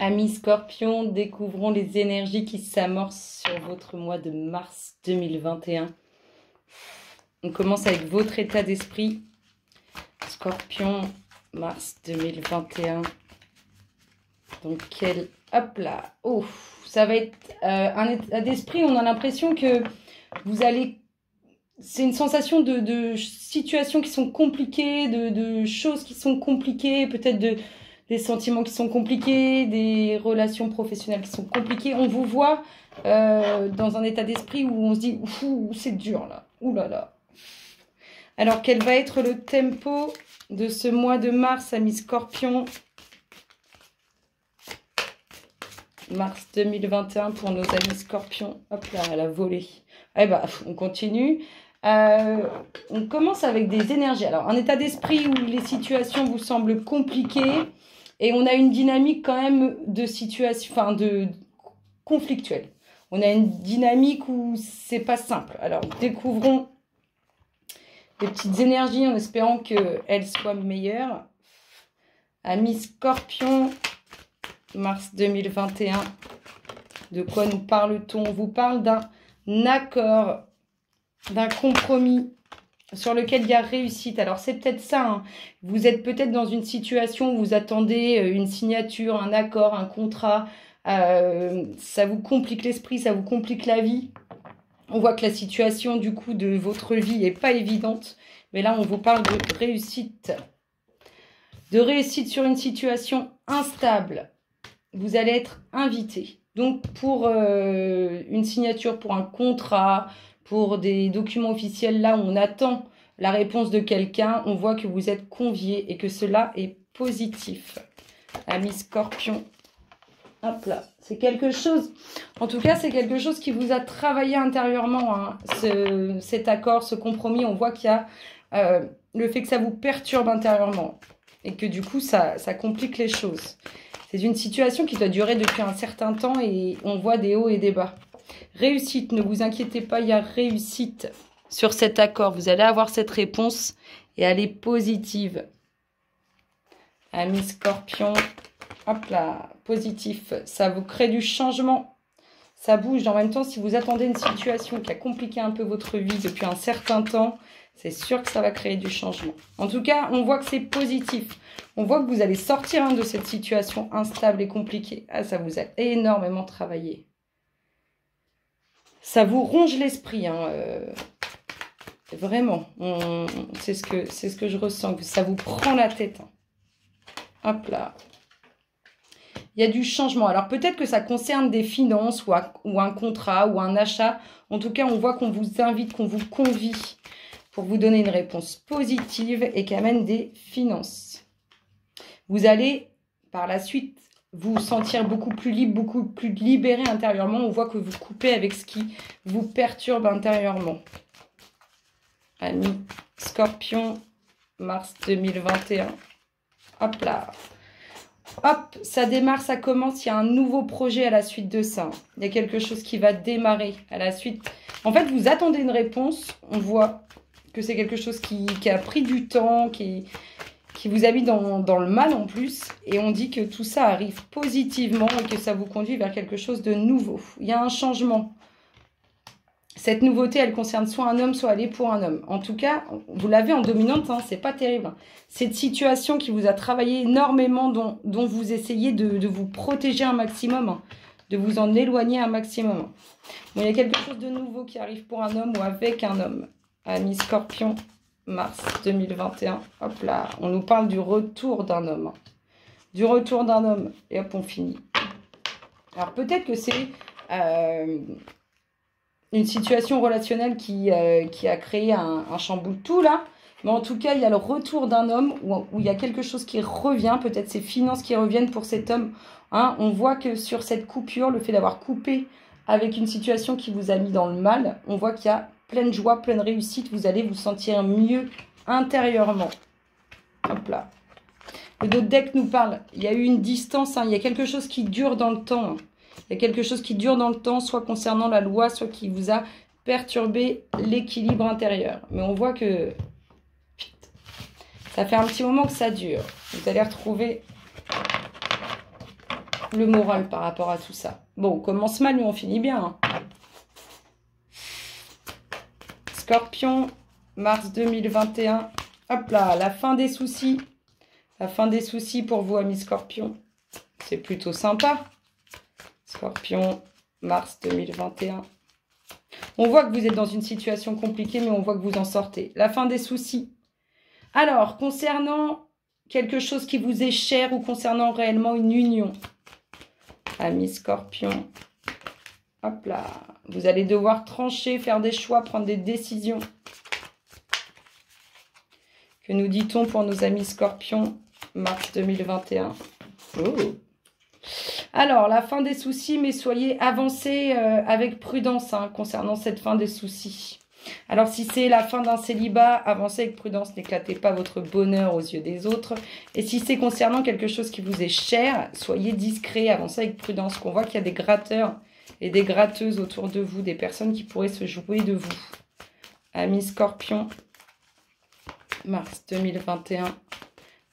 Amis Scorpion, découvrons les énergies qui s'amorcent sur votre mois de mars 2021. On commence avec votre état d'esprit. Scorpion, mars 2021. Donc, hop là. Oh, ça va être un état d'esprit. On a l'impression que vous allez... C'est une sensation de situations qui sont compliquées, de choses qui sont compliquées, peut-être des sentiments qui sont compliqués, des relations professionnelles qui sont compliquées. On vous voit dans un état d'esprit où on se dit « c'est dur là, ouh là là ». Alors, quel va être le tempo de ce mois de mars, amis Scorpion? Mars 2021 pour nos amis Scorpions. Hop là, elle a volé. Eh ben, on continue. On commence avec des énergies. Alors, un état d'esprit où les situations vous semblent compliquées et on a une dynamique quand même de situation, enfin de conflictuelle. On a une dynamique où c'est pas simple. Alors, découvrons les petites énergies en espérant qu'elles soient meilleures. Amis Scorpion, mars 2021. De quoi nous parle-t-on? On vous parle d'un accord, d'un compromis sur lequel il y a réussite. Alors, c'est peut-être ça. Hein. Vous êtes peut-être dans une situation où vous attendez une signature, un accord, un contrat. Ça vous complique l'esprit, ça vous complique la vie. On voit que la situation, du coup, de votre vie n'est pas évidente. Mais là, on vous parle de réussite. De réussite sur une situation instable. Vous allez être invité. Donc, pour une signature, pour un contrat, pour des documents officiels, là où on attend la réponse de quelqu'un, on voit que vous êtes convié et que cela est positif. Amis Scorpion, hop là, c'est quelque chose, en tout cas, c'est quelque chose qui vous a travaillé intérieurement, hein, cet accord, ce compromis. On voit qu'il y a le fait que ça vous perturbe intérieurement et que du coup, ça complique les choses. C'est une situation qui doit durer depuis un certain temps et on voit des hauts et des bas. Réussite, ne vous inquiétez pas, il y a réussite sur cet accord. Vous allez avoir cette réponse et elle est positive. Amis Scorpion, hop là, positif. Ça vous crée du changement. Ça bouge. En même temps, si vous attendez une situation qui a compliqué un peu votre vie depuis un certain temps, c'est sûr que ça va créer du changement. En tout cas, on voit que c'est positif. On voit que vous allez sortir de cette situation instable et compliquée. Ah, ça vous a énormément travaillé. Ça vous ronge l'esprit, hein, vraiment. C'est ce que je ressens. Ça vous prend la tête. Hein. Hop là. Il y a du changement. Alors peut-être que ça concerne des finances ou un contrat ou un achat. En tout cas, on voit qu'on vous invite, qu'on vous convie pour vous donner une réponse positive et qui amène des finances. Vous allez, par la suite, vous sentir beaucoup plus libre, beaucoup plus libéré intérieurement. On voit que vous coupez avec ce qui vous perturbe intérieurement. Amis Scorpion, mars 2021. Hop là. Hop, ça démarre, ça commence. Il y a un nouveau projet à la suite de ça. Il y a quelque chose qui va démarrer à la suite. En fait, vous attendez une réponse. On voit que c'est quelque chose qui a pris du temps, qui vous a mis dans le mal en plus. Et on dit que tout ça arrive positivement et que ça vous conduit vers quelque chose de nouveau. Il y a un changement. Cette nouveauté, elle concerne soit un homme, soit elle est pour un homme. En tout cas, vous l'avez en dominante, hein, c'est pas terrible. Cette situation qui vous a travaillé énormément, dont vous essayez de vous protéger un maximum, hein, de vous en éloigner un maximum. Bon, il y a quelque chose de nouveau qui arrive pour un homme ou avec un homme. Amis Scorpion, mars 2021. Hop là, on nous parle du retour d'un homme. Du retour d'un homme. Et hop, on finit. Alors peut-être que c'est une situation relationnelle qui a créé un chamboule-tout là. Mais en tout cas, il y a le retour d'un homme où il y a quelque chose qui revient. Peut-être ces finances qui reviennent pour cet homme. Hein, on voit que sur cette coupure, le fait d'avoir coupé avec une situation qui vous a mis dans le mal, on voit qu'il y a pleine joie, pleine réussite. Vous allez vous sentir mieux intérieurement. Hop là. Le dos de deck nous parle. Il y a eu une distance. Hein, il y a quelque chose qui dure dans le temps. Hein. Il y a quelque chose qui dure dans le temps, soit concernant la loi, soit qui vous a perturbé l'équilibre intérieur. Mais on voit que ça fait un petit moment que ça dure. Vous allez retrouver le moral par rapport à tout ça? Bon, on commence mal, mais on finit bien. Hein. Scorpion, mars 2021. Hop là, la fin des soucis. La fin des soucis pour vous, amis Scorpion. C'est plutôt sympa. Scorpion, mars 2021. On voit que vous êtes dans une situation compliquée, mais on voit que vous en sortez. La fin des soucis. Alors, concernant quelque chose qui vous est cher ou concernant réellement une union. Amis Scorpion. Hop là. Vous allez devoir trancher, faire des choix, prendre des décisions. Que nous dit-on pour nos amis Scorpions, mars 2021? Oh. Alors, la fin des soucis, mais soyez avancés avec prudence hein, concernant cette fin des soucis. Alors, si c'est la fin d'un célibat, avancez avec prudence, n'éclatez pas votre bonheur aux yeux des autres. Et si c'est concernant quelque chose qui vous est cher, soyez discret, avancez avec prudence. Qu'on voit qu'il y a des gratteurs et des gratteuses autour de vous, des personnes qui pourraient se jouer de vous. Amis Scorpions, mars 2021.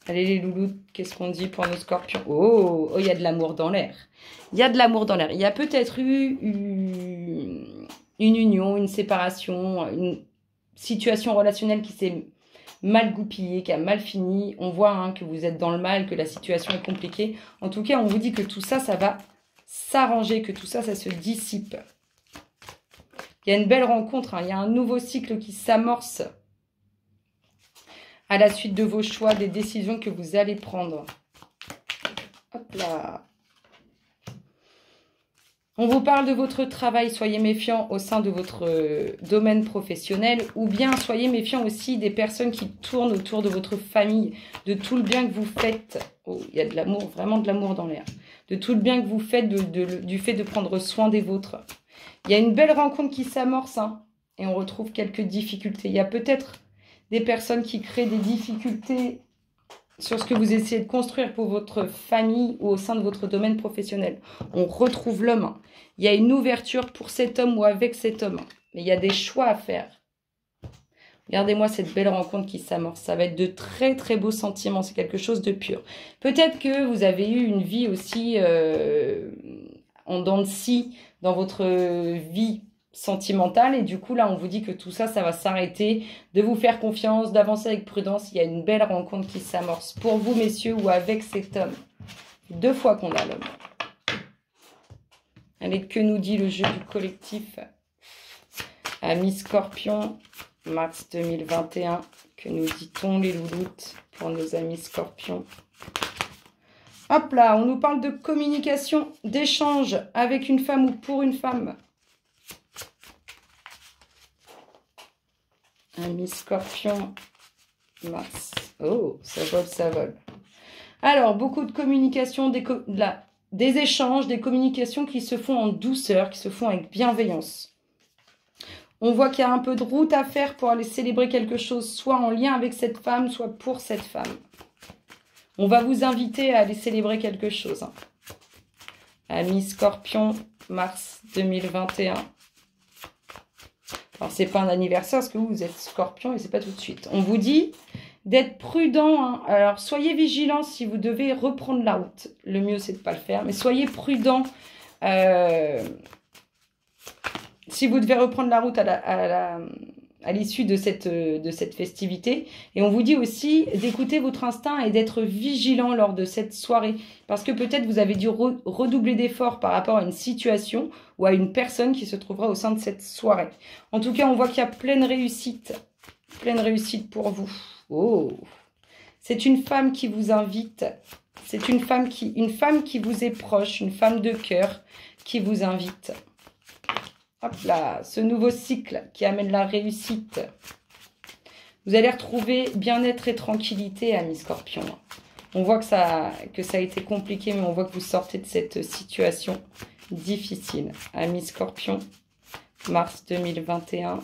Allez les loulous, qu'est-ce qu'on dit pour nos Scorpions? Oh, il y a de l'amour dans l'air. Il y a de l'amour dans l'air. Il y a peut-être eu une union, une séparation, une situation relationnelle qui s'est mal goupillée, qui a mal fini. On voit hein, que vous êtes dans le mal, que la situation est compliquée. En tout cas, on vous dit que tout ça, ça va s'arranger, que tout ça, ça se dissipe. Il y a une belle rencontre, hein. Il y a un nouveau cycle qui s'amorce à la suite de vos choix, des décisions que vous allez prendre. Hop là. On vous parle de votre travail, soyez méfiants au sein de votre domaine professionnel ou bien soyez méfiants aussi des personnes qui tournent autour de votre famille, de tout le bien que vous faites. Oh, il y a de l'amour, vraiment de l'amour dans l'air. De tout le bien que vous faites, du fait de prendre soin des vôtres. Il y a une belle rencontre qui s'amorce hein, et on retrouve quelques difficultés. Il y a peut-être des personnes qui créent des difficultés sur ce que vous essayez de construire pour votre famille ou au sein de votre domaine professionnel. On retrouve l'homme. Il y a une ouverture pour cet homme ou avec cet homme. Mais il y a des choix à faire. Regardez-moi cette belle rencontre qui s'amorce. Ça va être de très très beaux sentiments. C'est quelque chose de pur. Peut-être que vous avez eu une vie aussi en dents de scie dans votre vie sentimentale et du coup là on vous dit que tout ça, ça va s'arrêter, de vous faire confiance, d'avancer avec prudence. Il y a une belle rencontre qui s'amorce pour vous messieurs ou avec cet homme. 2 fois qu'on a l'homme. Allez, que nous dit le jeu du collectif? Amis Scorpion, mars 2021, que nous dit-on les louloutes pour nos amis Scorpions? Hop là, on nous parle de communication, d'échange avec une femme ou pour une femme. Amis Scorpion, mars. Oh, ça vole, ça vole. Alors, beaucoup de communication, des échanges, des communications qui se font en douceur, qui se font avec bienveillance. On voit qu'il y a un peu de route à faire pour aller célébrer quelque chose, soit en lien avec cette femme, soit pour cette femme. On va vous inviter à aller célébrer quelque chose. Hein. Amis Scorpion, mars 2021. Alors, c'est pas un anniversaire parce que vous êtes Scorpion et c'est pas tout de suite. On vous dit d'être prudent. Hein. Alors, soyez vigilants si vous devez reprendre la route. Le mieux, c'est de ne pas le faire. Mais soyez prudent. Si vous devez reprendre la route à l'issue de cette festivité. Et on vous dit aussi d'écouter votre instinct et d'être vigilant lors de cette soirée. Parce que peut-être vous avez dû redoubler d'efforts par rapport à une situation ou à une personne qui se trouvera au sein de cette soirée. En tout cas, on voit qu'il y a pleine réussite pour vous. Oh, c'est une femme qui vous invite. C'est une femme qui vous est proche, une femme de cœur qui vous invite. Hop là, ce nouveau cycle qui amène la réussite. Vous allez retrouver bien-être et tranquillité, amis Scorpions. On voit que ça a été compliqué, mais on voit que vous sortez de cette situation difficile. Amis Scorpions, mars 2021.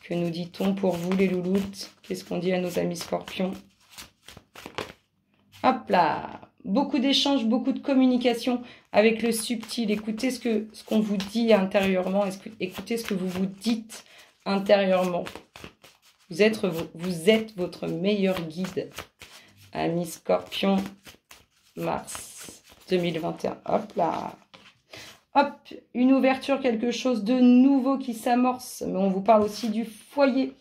Que nous dit-on pour vous, les louloutes? Qu'est-ce qu'on dit à nos amis Scorpions? Hop là! Beaucoup d'échanges, beaucoup de communication avec le subtil. Écoutez ce qu'on vous dit intérieurement. Écoutez ce que vous vous dites intérieurement. Vous êtes votre meilleur guide. Amis Scorpion, mars 2021. Hop là. Hop, une ouverture, quelque chose de nouveau qui s'amorce. Mais on vous parle aussi du foyer.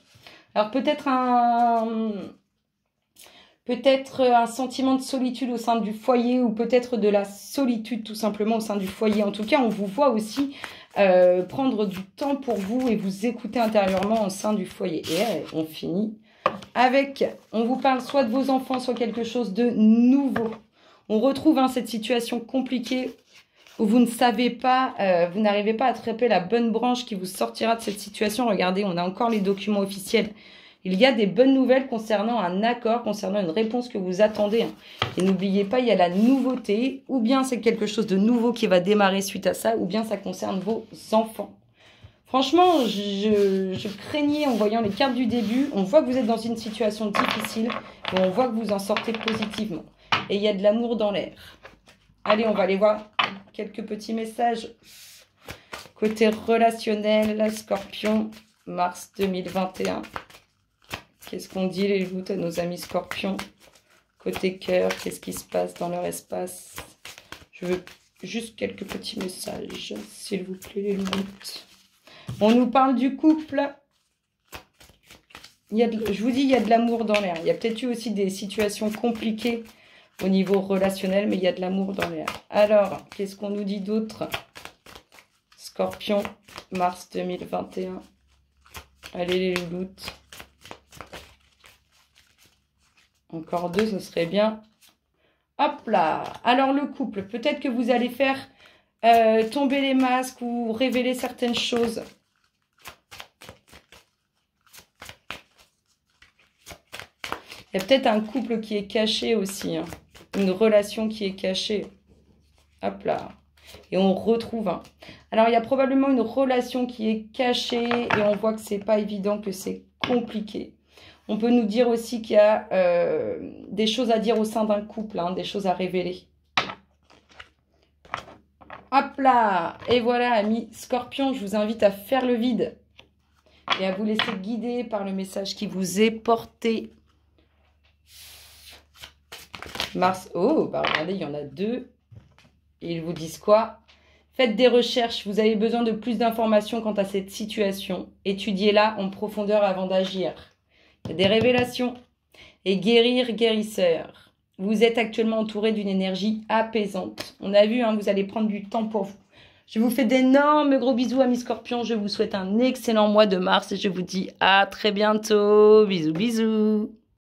Alors peut-être un sentiment de solitude au sein du foyer ou peut-être de la solitude tout simplement au sein du foyer. En tout cas, on vous voit aussi prendre du temps pour vous et vous écouter intérieurement au sein du foyer. Et on finit avec, on vous parle soit de vos enfants, soit quelque chose de nouveau. On retrouve cette situation compliquée où vous ne savez pas, vous n'arrivez pas à attraper la bonne branche qui vous sortira de cette situation. Regardez, on a encore les documents officiels. Il y a des bonnes nouvelles concernant un accord, concernant une réponse que vous attendez. Et n'oubliez pas, il y a la nouveauté. Ou bien c'est quelque chose de nouveau qui va démarrer suite à ça, ou bien ça concerne vos enfants. Franchement, je craignais en voyant les cartes du début. On voit que vous êtes dans une situation difficile, mais on voit que vous en sortez positivement. Et il y a de l'amour dans l'air. Allez, on va aller voir quelques petits messages. Côté relationnel, Scorpion, mars 2021. Qu'est-ce qu'on dit les loups à nos amis Scorpions? Côté cœur, qu'est-ce qui se passe dans leur espace? Je veux juste quelques petits messages, s'il vous plaît les loups. On nous parle du couple. Je vous dis, il y a de l'amour dans l'air. Il y a peut-être eu aussi des situations compliquées au niveau relationnel, mais il y a de l'amour dans l'air. Alors, qu'est-ce qu'on nous dit d'autre? Scorpion, mars 2021. Allez les loups. Encore deux, ce serait bien. Hop là. Alors le couple, peut-être que vous allez faire tomber les masques ou révéler certaines choses. Il y a peut-être un couple qui est caché aussi. Une relation qui est cachée. Hop là. Et on retrouve. Alors il y a probablement une relation qui est cachée et on voit que c'est pas évident, que c'est compliqué. On peut nous dire aussi qu'il y a des choses à dire au sein d'un couple, des choses à révéler. Hop là! Et voilà, amis Scorpion, je vous invite à faire le vide et à vous laisser guider par le message qui vous est porté. Mars, oh, bah regardez, il y en a deux. Et ils vous disent quoi? Faites des recherches, vous avez besoin de plus d'informations quant à cette situation. Étudiez-la en profondeur avant d'agir. Il y a des révélations. Et guérir, guérisseur. Vous êtes actuellement entouré d'une énergie apaisante. On a vu, vous allez prendre du temps pour vous. Je vous fais d'énormes gros bisous, amis Scorpions. Je vous souhaite un excellent mois de mars et je vous dis à très bientôt. Bisous, bisous.